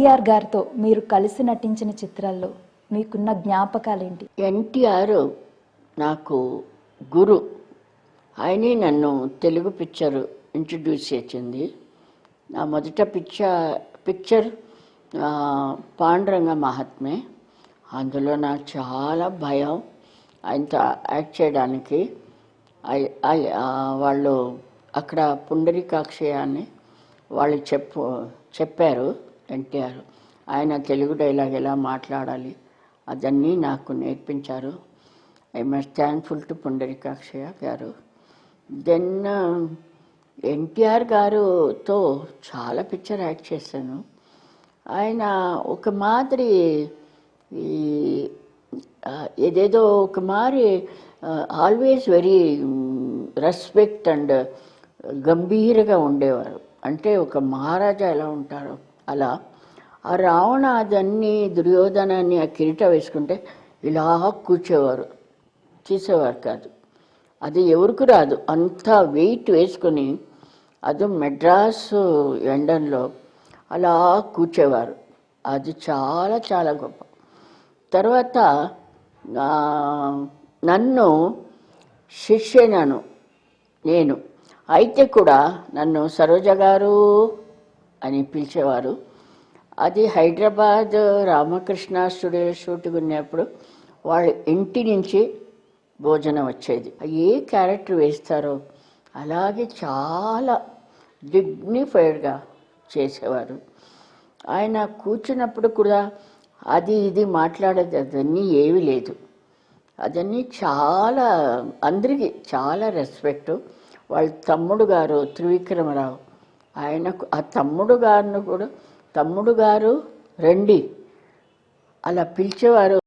ఎన్టీఆర్ గారితో మీరు కలిసి నటించిన చిత్రాల్లో మీకున్న జ్ఞాపకాలేంటి? ఎన్టీఆర్ నాకు గురు. ఆయనే నన్ను తెలుగు పిక్చర్ ఇంట్రడ్యూస్ చేసింది. నా మొదట పిక్చర్ పాండురంగ మహాత్మే. అందులో నాకు చాలా భయం ఆయనతో యాక్ట్ చేయడానికి. వాళ్ళు అక్కడ పుండరీకాక్ష అని వాళ్ళు చెప్పారు ఎన్టీఆర్. ఆయన తెలుగు డైలాగ్ ఎలా మాట్లాడాలి అదన్నీ నాకు నేర్పించారు. I must thankful to Pundarikakshayya గారు. దెన్ ఎన్టీఆర్ గారుతో చాలా పిక్చర్ యాక్ట్ చేశాను. ఆయన ఒక మాదిరి ఏదేదో ఒక మాదిరి ఆల్వేస్ వెరీ రెస్పెక్ట్ అండ్ గంభీరగా ఉండేవారు. అంటే ఒక మహారాజా ఎలా ఉంటారో అలా. ఆ రావణ అదన్నీ దుర్యోధనాన్ని ఆ కిరీట వేసుకుంటే ఇలా కూర్చోవారు, తీసేవారు కాదు. అది ఎవరికి రాదు, అంత వెయిట్ వేసుకొని అది మెడ్రాసు ఎండన్లో అలా కూర్చేవారు. అది చాలా చాలా గొప్ప. తర్వాత నన్ను శిష్యనను నేను అయితే కూడా నన్ను సరోజ గారు అని పిలిచేవారు. అది హైదరాబాద్ రామకృష్ణ స్టూడియో షూటింగ్ ఉన్నప్పుడు వాళ్ళ ఇంటి నుంచి భోజనం వచ్చేది. ఏ క్యారెక్టర్ వేస్తారో అలాగే చాలా డిగ్నిఫైడ్గా చేసేవారు. ఆయన కూర్చున్నప్పుడు కూడా అది ఇది మాట్లాడేది అదన్నీ ఏమీ లేదు. అదన్నీ చాలా అందరికీ చాలా రెస్పెక్టు. వాళ్ళ తమ్ముడు గారు త్రివిక్రమరావు, ఆయనకు ఆ తమ్ముడు గారిని కూడా తమ్ముడు గారు రండి అలా పిలిచేవారు.